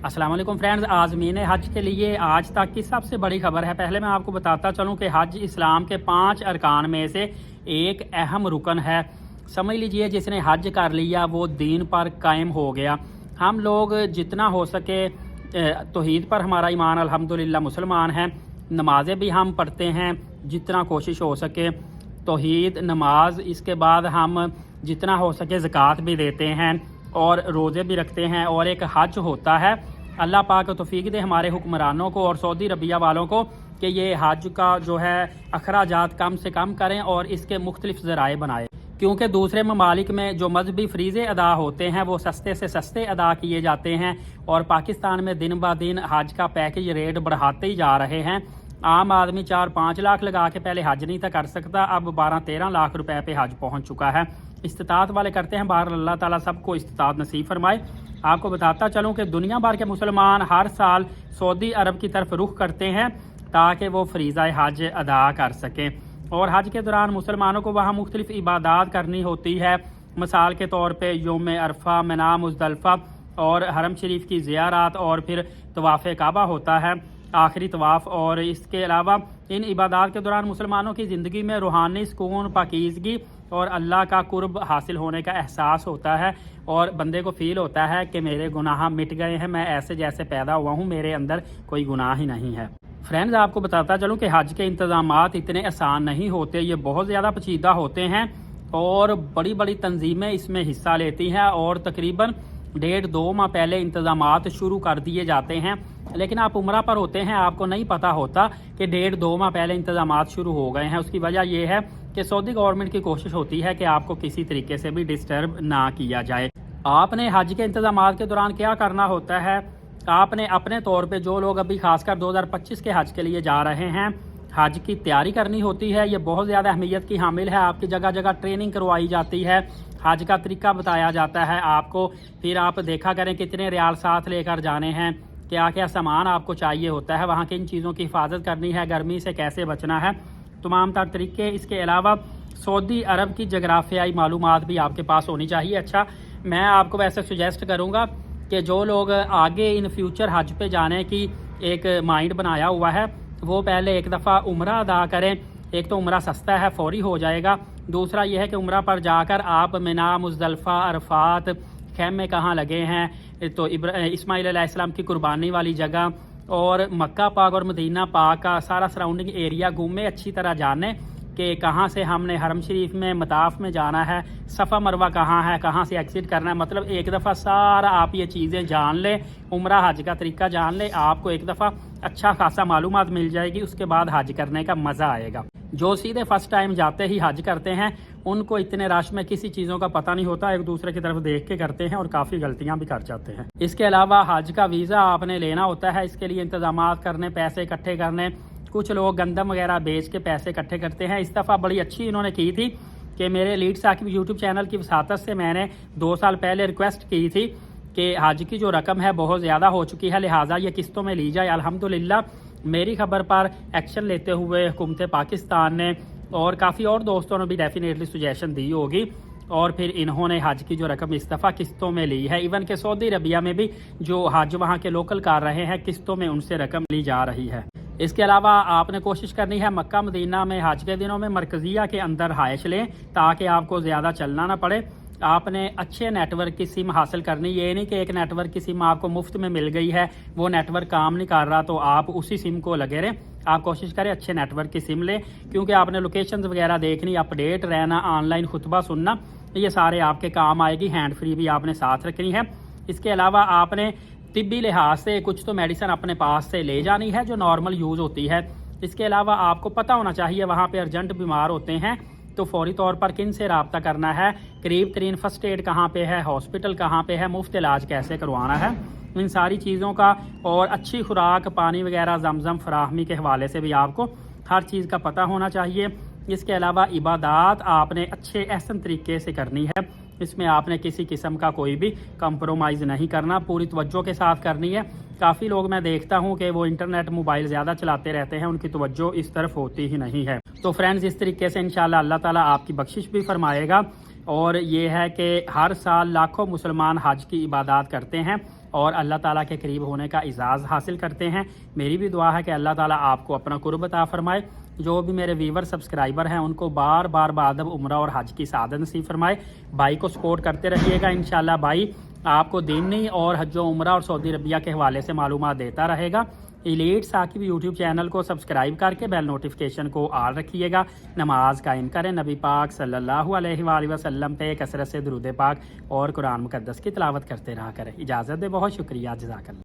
अस्सलाम वालेकुम फ्रेंड्स, आज़मीन हज के लिए आज तक की सबसे बड़ी खबर है। पहले मैं आपको बताता चलूं कि हज इस्लाम के 5 अरकान में से एक अहम रुकन है। समझ लीजिए जिसने हज कर लिया वो दीन पर कायम हो गया। हम लोग जितना हो सके तौहीद पर हमारा ईमान अल्हम्दुलिल्लाह मुसलमान हैं, नमाज़ें भी हम पढ़ते हैं जितना कोशिश हो सके, तौहीद नमाज, इसके बाद हम जितना हो सके ज़कात भी देते हैं और रोज़े भी रखते हैं। और एक हज होता है, अल्लाह पाक तौफीक दे हमारे हुक्मरानों को और सऊदी अरबिया वालों को कि ये हज का जो है अखराजात कम से कम करें और इसके मुख्तलिफ ज़राए बनाएं, क्योंकि दूसरे ममालिक में जो मजहबी फ़रीज़े अदा होते हैं वो सस्ते से सस्ते अदा किए जाते हैं और पाकिस्तान में दिन ब दिन हज का पैकेज रेट बढ़ाते ही जा रहे हैं। आम आदमी 4-5 लाख लगा के पहले हज नहीं था कर सकता, अब 12-13 लाख रुपए पे हज पहुंच चुका है। इस्तिताअत वाले करते हैं, बाहर अल्लाह ताला सबको इस्तिताअत नसीब फरमाए। आपको बताता चलूं कि दुनिया भर के मुसलमान हर साल सऊदी अरब की तरफ रुख करते हैं ताकि वो फरीज़ा हज अदा कर सकें। और हज के दौरान मुसलमानों को वहाँ मुख्तलिफ इबादत करनी होती है। मिसाल के तौर पर यौम अरफा, मिना, मुज़दलिफ़ा और हरम शरीफ की ज़ियारत और फिर तवाफ़ काबा होता है, आखिरी तवाफ़। और इसके अलावा इन इबादत के दौरान मुसलमानों की ज़िंदगी में रूहानी सुकून, पाकीज़गी और अल्लाह का कुर्ब हासिल होने का एहसास होता है और बंदे को फ़ील होता है कि मेरे गुनाह मिट गए हैं, मैं ऐसे जैसे पैदा हुआ हूँ, मेरे अंदर कोई गुनाह ही नहीं है। फ्रेंड्स, आपको बताता चलूँ कि हज के इंतज़ामात इतने आसान नहीं होते, ये बहुत ज़्यादा पेचीदा होते हैं और बड़ी बड़ी तंजीमें इसमें हिस्सा लेती हैं और तकरीबन 1.5-2 माह पहले इंतज़ामात शुरू कर दिए जाते हैं। लेकिन आप उम्रा पर होते हैं, आपको नहीं पता होता कि 1.5-2 माह पहले इंतज़ामात शुरू हो गए हैं। उसकी वजह यह है कि सऊदी गवर्नमेंट की कोशिश होती है कि आपको किसी तरीके से भी डिस्टर्ब ना किया जाए। आपने हज के इंतज़ामात के दौरान क्या करना होता है, आपने अपने तौर पे जो लोग अभी खासकर 2025 के हज के लिए जा रहे हैं, हज की तैयारी करनी होती है। ये बहुत ज़्यादा अहमियत की हामिल है। आपकी जगह जगह ट्रेनिंग करवाई जाती है, हज का तरीका बताया जाता है आपको। फिर आप देखा करें कितने रियाल साथ लेकर जाने हैं, क्या क्या सामान आपको चाहिए होता है, वहाँ किन चीज़ों की हिफाजत करनी है, गर्मी से कैसे बचना है, तमाम तर तरीके। इसके अलावा सऊदी अरब की जगराफियाई मालूमात भी आपके पास होनी चाहिए। अच्छा, मैं आपको वैसे सुजेस्ट करूँगा कि जो लोग आगे इन फ्यूचर हज पे जाने की एक माइंड बनाया हुआ है वो पहले एक दफ़ा उम्रा अदा करें। एक तो उम्रा सस्ता है, फौरी हो जाएगा। दूसरा यह है कि उम्रा पर जाकर आप मिना, मुज़दलिफ़ा, अरफात, खैमे कहाँ लगे हैं, तो इस्माइल अलैहिस्सलाम की कुर्बानी वाली जगह और मक्का पाक और मदीना पाक का सारा सराउंडिंग एरिया घूमें, अच्छी तरह जाने कि कहाँ से हमने हरम शरीफ में मताफ में जाना है, सफ़ा मरवा कहाँ है, कहाँ से एग्ज़िट करना है। मतलब एक दफ़ा सारा आप ये चीज़ें जान लें, उम्रा हज का तरीका जान लें, आपको एक दफ़ा अच्छा खासा मालूमात मिल जाएगी। उसके बाद हज करने का मज़ा आएगा। जो सीधे फर्स्ट टाइम जाते ही हज करते हैं उनको इतने रश में किसी चीज़ों का पता नहीं होता, एक दूसरे की तरफ देख के करते हैं और काफ़ी गलतियां भी कर जाते हैं। इसके अलावा हज का वीज़ा आपने लेना होता है, इसके लिए इंतज़ामात करने, पैसे इकट्ठे करने। कुछ लोग गंदम वगैरह बेच के पैसे इकट्ठे करते हैं। इस दफ़ा बड़ी अच्छी इन्होंने की थी कि मेरे लीड साकिब यूट्यूब चैनल की वसातत से मैंने 2 साल पहले रिक्वेस्ट की थी कि हज की जो रकम है बहुत ज़्यादा हो चुकी है, लिहाजा ये किस्तों में ली जाए। अल्हम्दुलिल्लाह मेरी खबर पर एक्शन लेते हुए हुकूमत पाकिस्तान ने और काफ़ी और दोस्तों ने भी डेफिनेटली सुजेशन दी होगी और फिर इन्होंने हज की जो रकम इस दफ़ा किस्तों में ली है। इवन के सऊदी अरबिया में भी जो हज वहाँ के लोकल कर रहे हैं किस्तों में उनसे रकम ली जा रही है। इसके अलावा आपने कोशिश करनी है मक्का मदीना में हज के दिनों में मरकजिया के अंदर हाइश लें ताकि आपको ज़्यादा चलना ना पड़े। आपने अच्छे नेटवर्क की सिम हासिल करनी, ये नहीं कि एक नेटवर्क की सिम आपको मुफ्त में मिल गई है, वो नेटवर्क काम नहीं कर रहा तो आप उसी सिम को लगे रहें। आप कोशिश करें अच्छे नेटवर्क की सिम लें, क्योंकि आपने लोकेशंस वगैरह देखनी, अपडेट रहना, ऑनलाइन खुतबा सुनना, ये सारे आपके काम आएगी। हैंड फ्री भी आपने साथ रखनी है। इसके अलावा आपने तिब्बी लिहाज से कुछ तो मेडिसिन अपने पास से ले जानी है जो नॉर्मल यूज़ होती है। इसके अलावा आपको पता होना चाहिए वहाँ पे अर्जेंट बीमार होते हैं तो फौरी तौर पर किन से रब्ता करना है, करीब तरीन फर्स्ट एड कहाँ पे है, हॉस्पिटल कहाँ पे है, मुफ्त इलाज कैसे करवाना है, इन सारी चीज़ों का और अच्छी खुराक, पानी वगैरह, जमजम फराहमी के हवाले से भी आपको हर चीज़ का पता होना चाहिए। इसके अलावा इबादत आपने अच्छे एहसन तरीके से करनी है, इसमें आपने किसी किस्म का कोई भी कंप्रोमाइज़ नहीं करना, पूरी तवज्जो के साथ करनी है। काफ़ी लोग मैं देखता हूँ कि वो इंटरनेट मोबाइल ज़्यादा चलाते रहते हैं, उनकी तवज्जो इस तरफ होती ही नहीं है। तो फ्रेंड्स, इस तरीके से इंशाल्लाह अल्लाह ताला आपकी बख्शिश भी फरमाएगा। और ये है कि हर साल लाखों मुसलमान हज की इबादत करते हैं اور اللہ تعالیٰ کے قریب ہونے کا اعزاز حاصل کرتے ہیں۔ میری بھی دعا ہے کہ اللہ تعالیٰ آپ کو اپنا قرب عطا فرمائے۔ جو بھی میرے ویور سبسکرائبر ہیں ان کو بار بار بادب عمرہ اور حج کی سعادت نصیب فرمائے۔ بھائی کو سپورٹ کرتے رہیے گا، انشاءاللہ بھائی آپ کو دینی اور حج و عمرہ اور سعودی عربیہ کے حوالے سے معلومات دیتا رہے گا۔ ایلیٹ ثاقب یوٹیوب چینل کو سبسکرائب کر کے بیل نوٹیفیکیشن کو آل رکھیے گا۔ نماز قائم کریں، نبی پاک صلی اللہ علیہ وآلہ وسلم پہ کثرت سے درود پاک اور قرآن مقدس کی تلاوت کرتے رہا کریں۔ اجازت دے، بہت شکریہ، جزاک اللہ۔